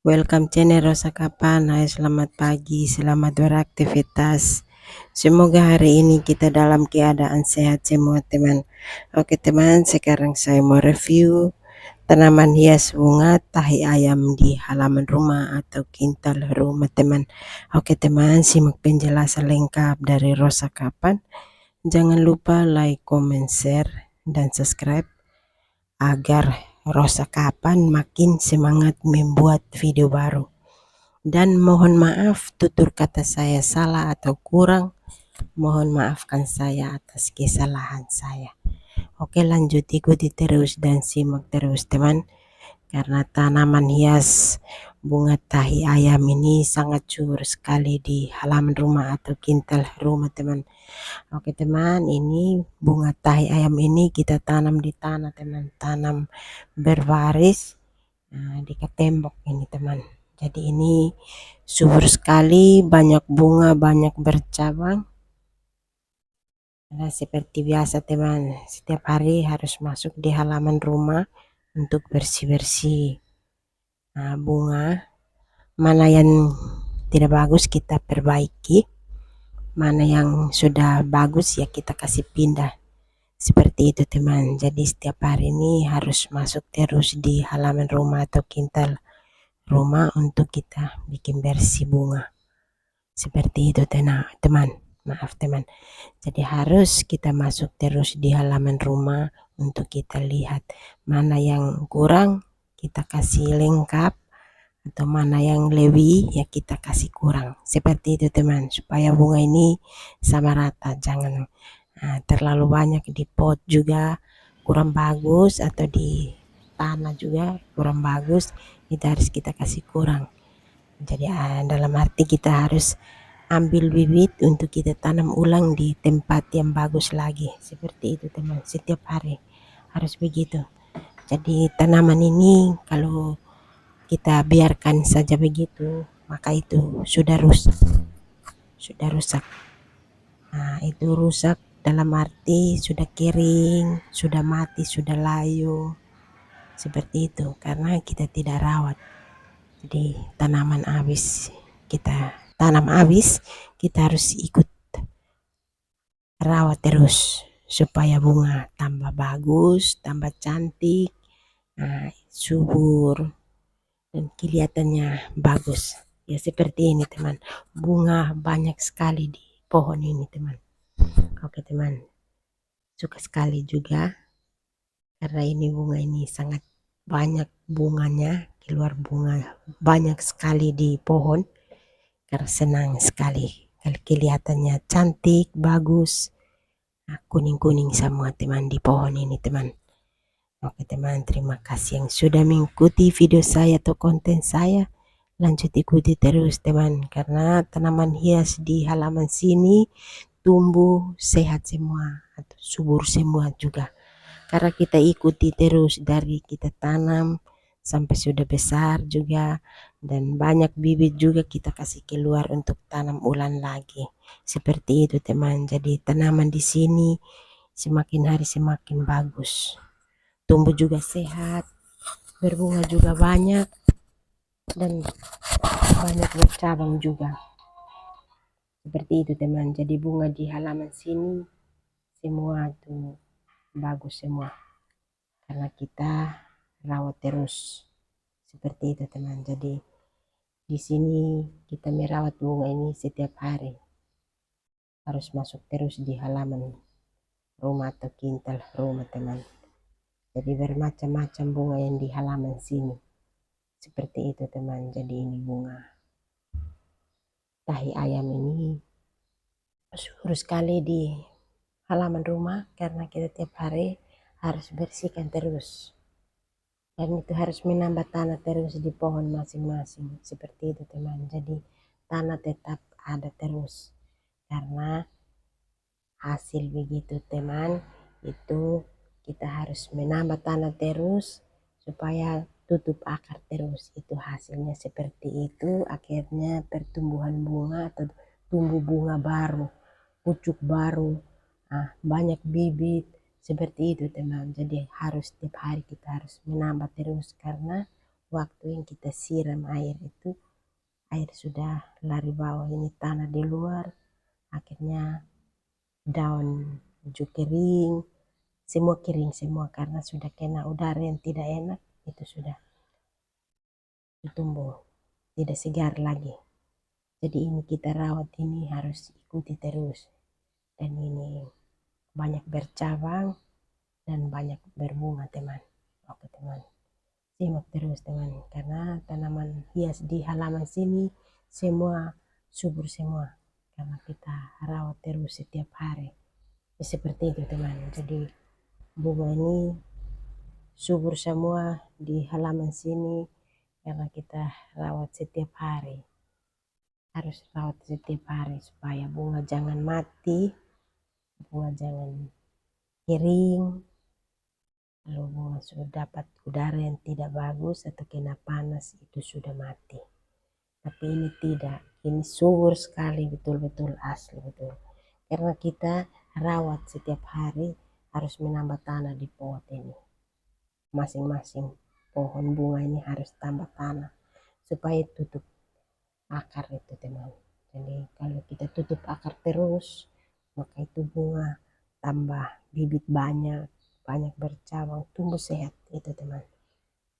Welcome channel Rosa Kapan. Hai, selamat pagi, selamat beraktivitas. Semoga hari ini kita dalam keadaan sehat semua teman. Oke teman, sekarang saya mau review tanaman hias bunga tahi ayam di halaman rumah atau kintal rumah teman. Oke teman, simak penjelasan lengkap dari Rosa Kapan. Jangan lupa like, comment, share, dan subscribe agar Rosa Kapan makin semangat membuat video baru. Dan mohon maaf tutur kata saya salah atau kurang, mohon maafkan saya atas kesalahan saya. Oke, lanjut ikuti terus dan simak terus teman, karena tanaman hias bunga tahi ayam ini sangat subur sekali di halaman rumah atau kintal rumah teman. Oke teman, ini bunga tahi ayam ini kita tanam di tanah teman, tanam berbaris dekat tembok ini teman. Jadi ini subur sekali, banyak bunga, banyak bercabang. Nah, seperti biasa teman, setiap hari harus masuk di halaman rumah untuk bersih-bersih bunga. Mana yang tidak bagus kita perbaiki, mana yang sudah bagus ya kita kasih pindah. Seperti itu teman. Jadi setiap hari ini harus masuk terus di halaman rumah atau kintal rumah untuk kita bikin bersih bunga. Seperti itu teman. Maaf teman. Jadi harus kita masuk terus di halaman rumah untuk kita lihat mana yang kurang kita kasih lengkap, atau mana yang lebih ya kita kasih kurang. Seperti itu teman, supaya bunga ini sama rata, jangan terlalu banyak di pot juga kurang bagus, atau di tanah juga kurang bagus, itu harus kita kasih kurang. Jadi dalam arti kita harus ambil bibit untuk kita tanam ulang di tempat yang bagus lagi. Seperti itu teman, setiap hari harus begitu. Jadi tanaman ini kalau kita biarkan saja begitu, maka itu sudah rusak. Nah, itu rusak dalam arti sudah kering, sudah mati, sudah layu. Seperti itu karena kita tidak rawat. Jadi tanaman habis kita tanam habis, kita harus ikut rawat terus supaya bunga tambah bagus, tambah cantik, subur, dan kelihatannya bagus. Ya seperti ini teman, bunga banyak sekali di pohon ini teman. Oke teman, suka sekali juga karena ini bunga ini sangat banyak bunganya, keluar bunga banyak sekali di pohon. Karena senang sekali kalau kelihatannya cantik, bagus, kuning-kuning semua teman di pohon ini teman. Oke teman, terima kasih yang sudah mengikuti video saya atau konten saya. Lanjut ikuti terus teman, karena tanaman hias di halaman sini tumbuh sehat semua atau subur semua juga, karena kita ikuti terus dari kita tanam sampai sudah besar juga, dan banyak bibit juga kita kasih keluar untuk tanam ulang lagi. Seperti itu teman. Jadi tanaman di sini semakin hari semakin bagus, tumbuh juga sehat, berbunga juga banyak, dan banyak bercabang juga. Seperti itu teman. Jadi bunga di halaman sini semua tuh bagus semua karena kita rawat terus. Seperti itu teman. Jadi di sini kita merawat bunga ini setiap hari, harus masuk terus di halaman rumah atau kintal rumah teman. Jadi bermacam-macam bunga yang di halaman sini. Seperti itu teman. Jadi ini bunga tahi ayam ini subur sekali di halaman rumah karena kita tiap hari harus bersihkan terus, dan itu harus menambah tanah terus di pohon masing-masing. Seperti itu teman. Jadi tanah tetap ada terus karena hasil begitu teman, itu kita harus menambah tanah terus supaya tutup akar terus. Itu hasilnya seperti itu. Akhirnya pertumbuhan bunga atau tumbuh bunga baru, pucuk baru, banyak bibit. Seperti itu teman. Jadi harus setiap hari kita harus menambah terus karena waktu yang kita siram air itu, air sudah lari bawah, ini tanah di luar, akhirnya daun juga kering, semua kering semua karena sudah kena udara yang tidak enak, itu sudah tumbuh tidak segar lagi. Jadi ini kita rawat, ini harus ikuti terus, dan ini banyak bercabang dan banyak berbunga teman. Oke teman, simak terus teman, karena tanaman hias di halaman sini semua subur semua karena kita rawat terus setiap hari. Ya, seperti itu teman, jadi bunga ini subur semua di halaman sini karena kita rawat setiap hari, harus rawat setiap hari supaya bunga jangan mati, bunga jangan kering, kalau bunga sudah dapat udara yang tidak bagus atau kena panas itu sudah mati. Tapi ini tidak, ini subur sekali, betul-betul asli betul. Karena kita rawat setiap hari, harus menambah tanah di pot ini. Masing-masing pohon bunga ini harus tambah tanah supaya tutup akar itu teman. Jadi kalau kita tutup akar terus, maka itu bunga tambah bibit banyak, banyak bercabang, tumbuh sehat itu teman.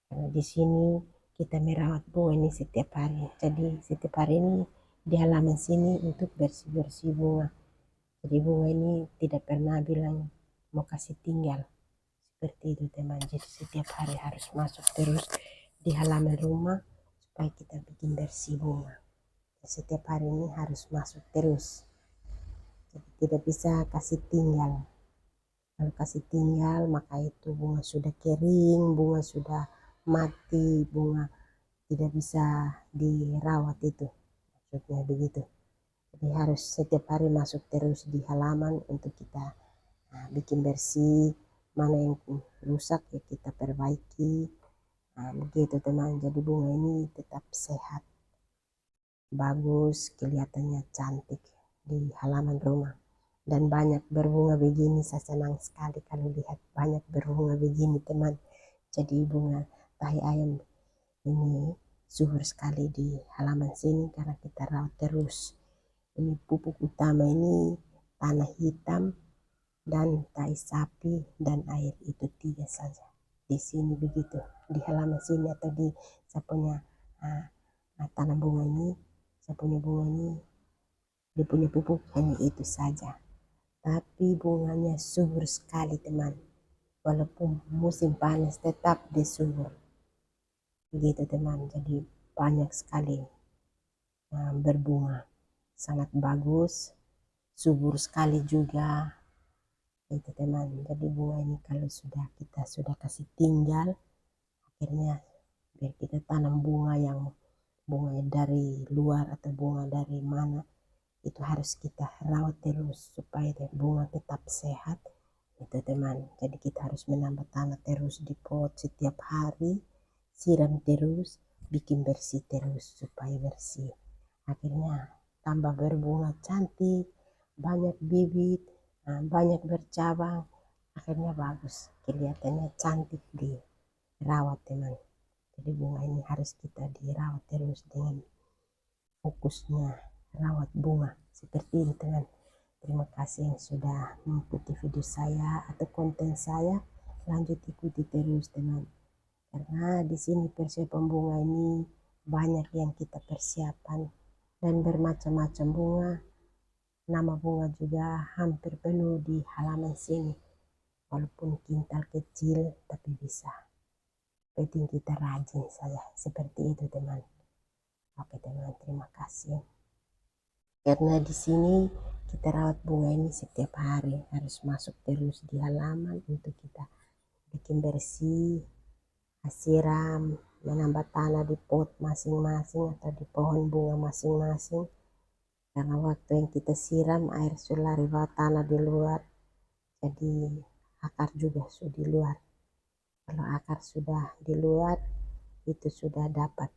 Karena di sini kita merawat bunga ini setiap hari. Jadi setiap hari ini di halaman sini untuk bersih-bersih bunga. Jadi bunga ini tidak pernah bilang mau kasih tinggal. Seperti itu teman. Jadi setiap hari harus masuk terus di halaman rumah supaya kita bikin bersih bunga. Setiap hari ini harus masuk terus. Jadi tidak bisa kasih tinggal. Kalau kasih tinggal maka itu bunga sudah kering, bunga sudah mati, bunga tidak bisa dirawat itu. Maksudnya begitu. Jadi harus setiap hari masuk terus di halaman untuk kita bikin bersih, mana yang rusak ya kita perbaiki. Begitu teman, jadi bunga ini tetap sehat, bagus, kelihatannya cantik di halaman rumah. Dan banyak berbunga begini, saya senang sekali kalau lihat banyak berbunga begini teman. Jadi bunga tahi ayam ini subur sekali di halaman sini karena kita rawat terus. Ini pupuk utama ini tanah hitam dan tai sapi dan air, itu 3 saja. Di sini begitu, di halaman sini atau di saya punya tanam bunga ini, saya punya bunga ini, dia punya pupuk hanya itu saja. Tapi bunganya subur sekali teman. Walaupun musim panas tetap dia subur. Begitu teman, jadi banyak sekali berbunga. Sangat bagus, subur sekali juga. Itu teman, jadi bunga ini kalau kita sudah kasih tinggal, akhirnya biar kita tanam bunga yang bunga dari luar atau bunga dari mana, itu harus kita rawat terus supaya bunga tetap sehat itu teman. Jadi kita harus menambah tanah terus di pot setiap hari, siram terus, bikin bersih terus supaya bersih, akhirnya tambah berbunga cantik, banyak bibit, banyak bercabang, akhirnya bagus, kelihatannya cantik dirawat teman. Jadi bunga ini harus kita dirawat terus dengan fokusnya rawat bunga seperti ini teman. Terima kasih yang sudah mengikuti video saya atau konten saya. Lanjut ikuti terus teman, karena di sini persiapan bunga ini banyak yang kita persiapan dan bermacam-macam bunga. Nama bunga juga hampir penuh di halaman sini, walaupun kintal kecil tapi bisa. Penting kita rajin saja, seperti itu teman. Oke teman, terima kasih. Karena di sini kita rawat bunga ini setiap hari, harus masuk terus di halaman untuk kita bikin bersih, siram, menambah tanah di pot masing-masing atau di pohon bunga masing-masing. Karena waktu yang kita siram air sudah lari bawah tanah di luar, jadi akar juga sudah di luar. Kalau akar sudah di luar itu sudah dapat